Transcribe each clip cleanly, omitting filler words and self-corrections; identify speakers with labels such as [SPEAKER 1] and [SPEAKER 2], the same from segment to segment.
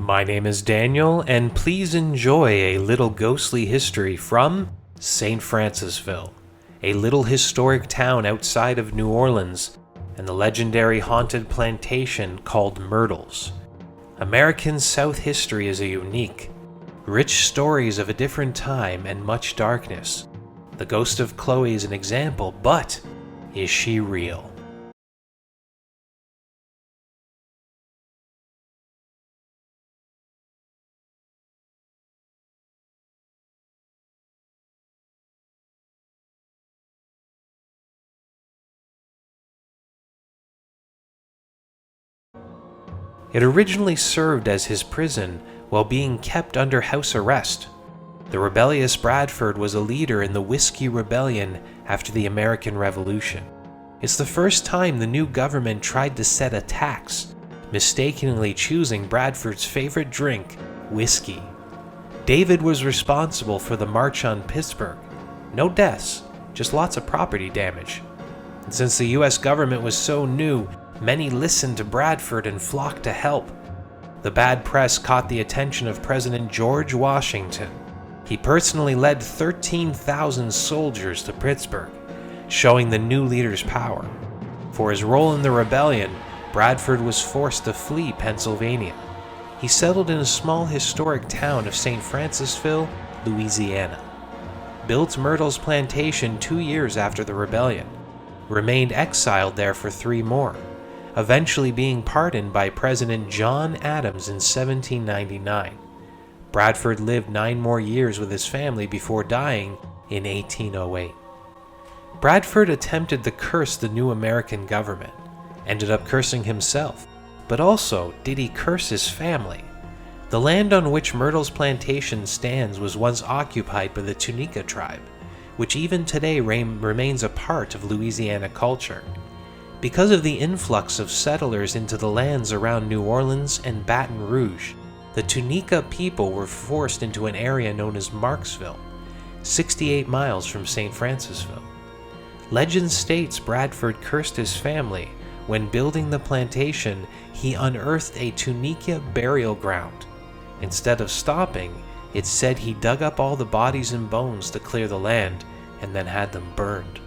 [SPEAKER 1] My name is Daniel, and please enjoy a little ghostly history from St. Francisville, a little historic town outside of New Orleans, and the legendary haunted plantation called Myrtles. American South history is a unique, rich stories of a different time and much darkness. The ghost of Chloe is an example, but is she real? It originally served as his prison while being kept under house arrest. The rebellious Bradford was a leader in the Whiskey Rebellion after the American Revolution. It's the first time the new government tried to set a tax, mistakenly choosing Bradford's favorite drink, whiskey. David was responsible for the March on Pittsburgh. No deaths, just lots of property damage. And since the US government was so new, many listened to Bradford and flocked to help. The bad press caught the attention of President George Washington. He personally led 13,000 soldiers to Pittsburgh, showing the new leader's power. For his role in the rebellion, Bradford was forced to flee Pennsylvania. He settled in a small historic town of St. Francisville, Louisiana. Built Myrtles Plantation 2 years after the rebellion. Remained exiled there for 3 more. Eventually being pardoned by President John Adams in 1799. Bradford lived 9 more years with his family before dying in 1808. Bradford attempted to curse the new American government, ended up cursing himself, but also did he curse his family. The land on which Myrtles Plantation stands was once occupied by the Tunica tribe, which even today remains a part of Louisiana culture. Because of the influx of settlers into the lands around New Orleans and Baton Rouge, the Tunica people were forced into an area known as Marksville, 68 miles from St. Francisville. Legend states Bradford cursed his family when building the plantation. He unearthed a Tunica burial ground. Instead of stopping, it's said he dug up all the bodies and bones to clear the land and then had them burned.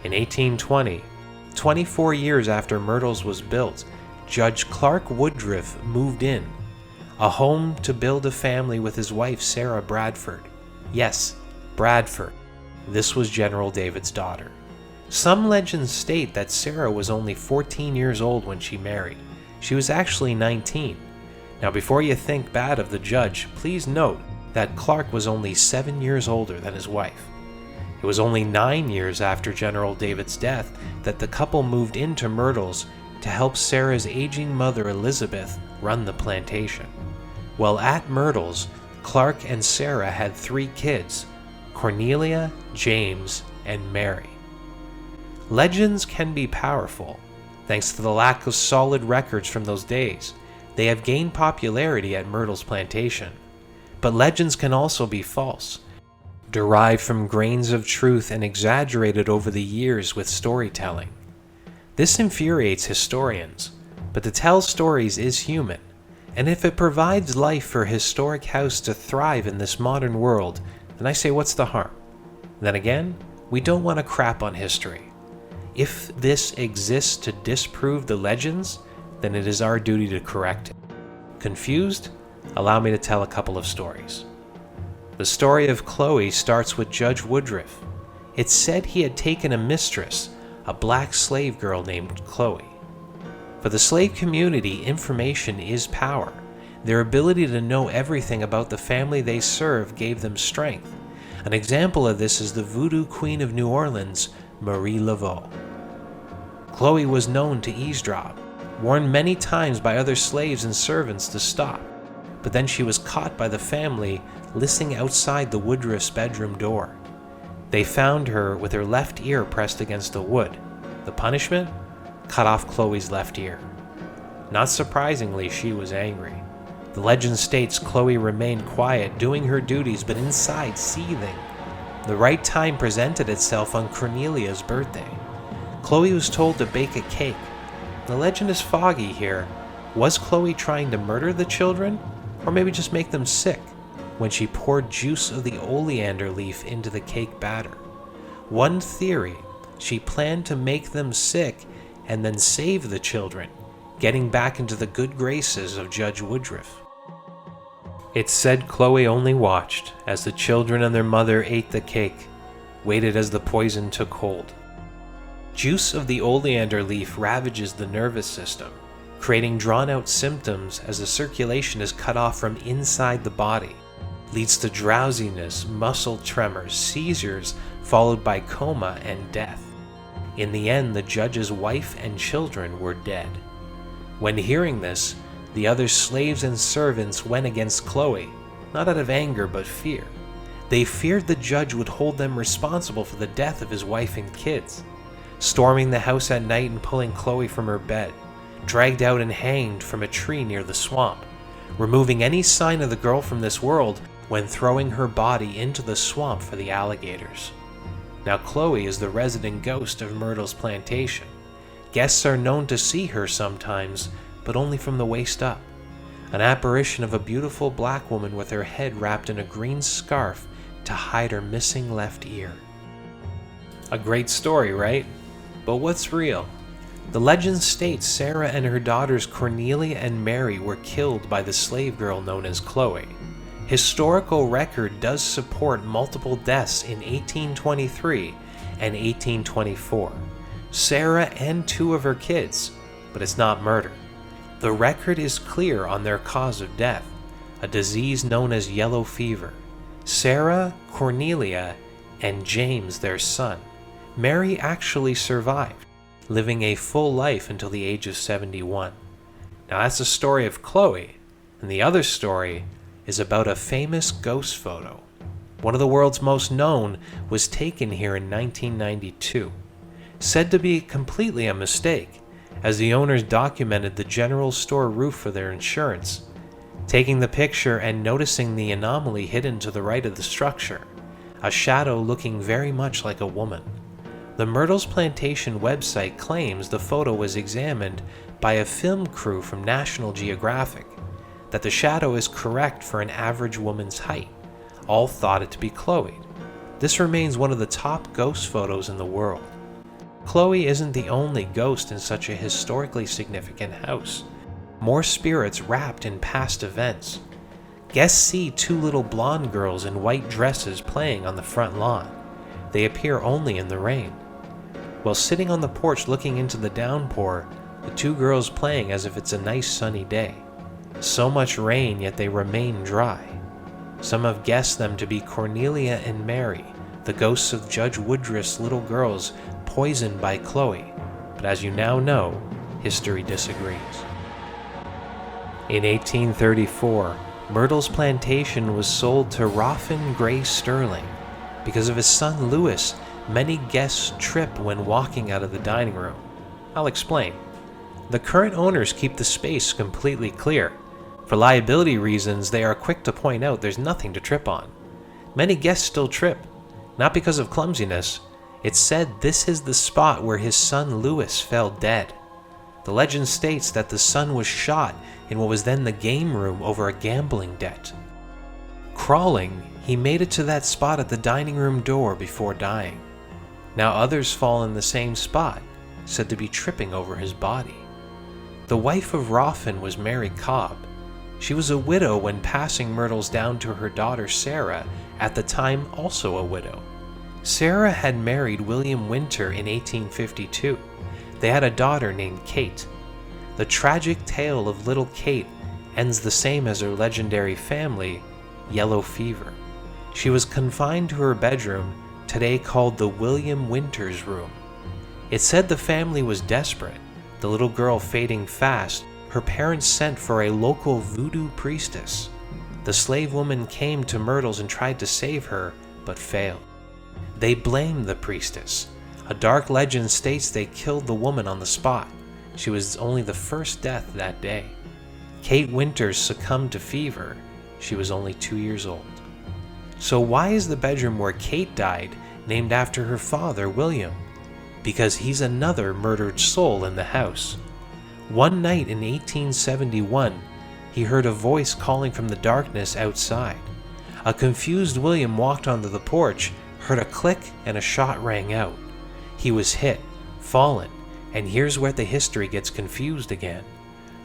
[SPEAKER 1] In 1820, 24 years after Myrtles was built, Judge Clark Woodruff moved in, a home to build a family with his wife Sarah Bradford. Yes, Bradford. This was General David's daughter. Some legends state that Sarah was only 14 years old when she married. She was actually 19. Now before you think bad of the judge, please note that Clark was only 7 years older than his wife. It was only 9 years after General David's death that the couple moved into Myrtles to help Sarah's aging mother Elizabeth run the plantation. While at Myrtles, Clark and Sarah had 3 kids, Cornelia, James, and Mary. Legends can be powerful. Thanks to the lack of solid records from those days, they have gained popularity at Myrtles Plantation. But legends can also be false, derived from grains of truth and exaggerated over the years with storytelling. This infuriates historians, but to tell stories is human, and if it provides life for a historic house to thrive in this modern world, then I say what's the harm? Then again, we don't want to crap on history. If this exists to disprove the legends, then it is our duty to correct it. Confused? Allow me to tell a couple of stories. The story of Chloe starts with Judge Woodruff. It's said he had taken a mistress, a black slave girl named Chloe. For the slave community, information is power. Their ability to know everything about the family they serve gave them strength. An example of this is the voodoo queen of New Orleans, Marie Laveau. Chloe was known to eavesdrop, warned many times by other slaves and servants to stop, but then she was caught by the family listening outside the Woodruff's bedroom door. They found her with her left ear pressed against the wood. The punishment? Cut off Chloe's left ear. Not surprisingly, she was angry. The legend states Chloe remained quiet, doing her duties, but inside seething. The right time presented itself on Cornelia's birthday. Chloe was told to bake a cake. The legend is foggy here. Was Chloe trying to murder the children, or maybe just make them sick when she poured juice of the oleander leaf into the cake batter? One theory, she planned to make them sick and then save the children, getting back into the good graces of Judge Woodruff. It's said Chloe only watched as the children and their mother ate the cake, waited as the poison took hold. Juice of the oleander leaf ravages the nervous system, creating drawn-out symptoms as the circulation is cut off from inside the body, leads to drowsiness, muscle tremors, seizures, followed by coma and death. In the end, the judge's wife and children were dead. When hearing this, the other slaves and servants went against Chloe, not out of anger but fear. They feared the judge would hold them responsible for the death of his wife and kids. Storming the house at night and pulling Chloe from her bed, dragged out and hanged from a tree near the swamp, removing any sign of the girl from this world when throwing her body into the swamp for the alligators. Now Chloe is the resident ghost of Myrtles Plantation. Guests are known to see her sometimes, but only from the waist up. An apparition of a beautiful black woman with her head wrapped in a green scarf to hide her missing left ear. A great story, right? But what's real? The legend states Sarah and her daughters Cornelia and Mary were killed by the slave girl known as Chloe. Historical record does support multiple deaths in 1823 and 1824. Sarah and 2 of her kids, but it's not murder. The record is clear on their cause of death, a disease known as yellow fever. Sarah, Cornelia, and James, their son. Mary actually survived, living a full life until the age of 71. Now that's the story of Chloe, and the other story is about a famous ghost photo. One of the world's most known was taken here in 1992. Said to be completely a mistake, as the owners documented the general store roof for their insurance. Taking the picture and noticing the anomaly hidden to the right of the structure, a shadow looking very much like a woman. The Myrtles Plantation website claims the photo was examined by a film crew from National Geographic, that the shadow is correct for an average woman's height. All thought it to be Chloe. This remains one of the top ghost photos in the world. Chloe isn't the only ghost in such a historically significant house. More spirits wrapped in past events. Guests see 2 little blonde girls in white dresses playing on the front lawn. They appear only in the rain. While sitting on the porch looking into the downpour, the 2 girls playing as if it's a nice sunny day. So much rain, yet they remain dry. Some have guessed them to be Cornelia and Mary, the ghosts of Judge Woodruff's little girls poisoned by Chloe, but as you now know, history disagrees. In 1834, Myrtles Plantation was sold to Roffin Gray Sterling. Because of his son Louis, many guests trip when walking out of the dining room. I'll explain. The current owners keep the space completely clear. For liability reasons, they are quick to point out there's nothing to trip on. Many guests still trip, not because of clumsiness. It's said this is the spot where his son Louis fell dead. The legend states that the son was shot in what was then the game room over a gambling debt. Crawling, he made it to that spot at the dining room door before dying. Now others fall in the same spot, said to be tripping over his body. The wife of Roffin was Mary Cobb. She was a widow when passing Myrtles down to her daughter Sarah, at the time also a widow. Sarah had married William Winter in 1852. They had a daughter named Kate. The tragic tale of little Kate ends the same as her legendary family, yellow fever. She was confined to her bedroom, today called the William Winters room. It said the family was desperate, the little girl fading fast. Her parents sent for a local voodoo priestess. The slave woman came to Myrtles and tried to save her, but failed. They blamed the priestess. A dark legend states they killed the woman on the spot. She was only the first death that day. Kate Winters succumbed to fever. She was only 2 years old. So why is the bedroom where Kate died named after her father, William? Because he's another murdered soul in the house. One night in 1871, he heard a voice calling from the darkness outside. A confused William walked onto the porch, heard a click, and a shot rang out. He was hit, fallen, and here's where the history gets confused again.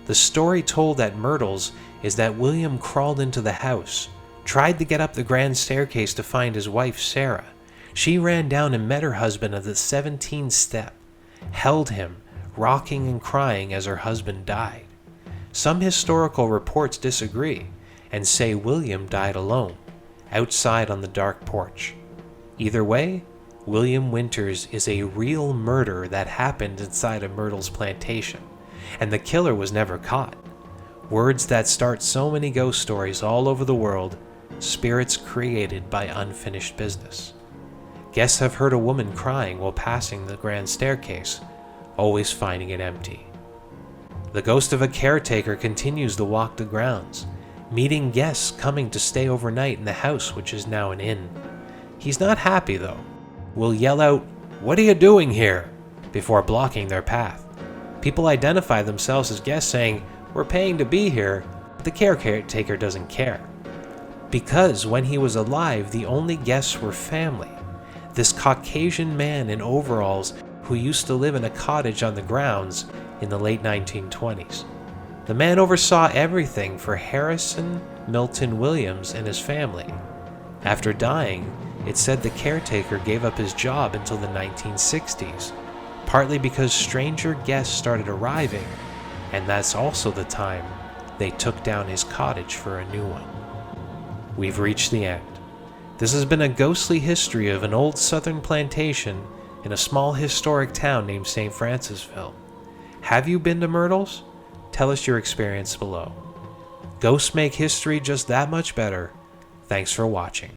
[SPEAKER 1] The story told at Myrtles is that William crawled into the house, tried to get up the grand staircase to find his wife Sarah. She ran down and met her husband at the 17th step, held him, rocking and crying as her husband died. Some historical reports disagree and say William died alone, outside on the dark porch. Either way, William Winters is a real murder that happened inside of Myrtles Plantation, and the killer was never caught. Words that start so many ghost stories all over the world, spirits created by unfinished business. Guests have heard a woman crying while passing the grand staircase, always finding it empty. The ghost of a caretaker continues to walk the grounds, meeting guests coming to stay overnight in the house, which is now an inn. He's not happy though. Will yell out, "What are you doing here?" before blocking their path. People identify themselves as guests saying, "We're paying to be here," but the caretaker doesn't care. Because when he was alive, the only guests were family. This Caucasian man in overalls who used to live in a cottage on the grounds in the late 1920s. The man oversaw everything for Harrison Milton Williams and his family. After dying, it's said the caretaker gave up his job until the 1960s, partly because stranger guests started arriving, and that's also the time they took down his cottage for a new one. We've reached the end. This has been a ghostly history of an old southern plantation in a small historic town named St. Francisville. Have you been to Myrtles? Tell us your experience below. Ghosts make history just that much better. Thanks for watching.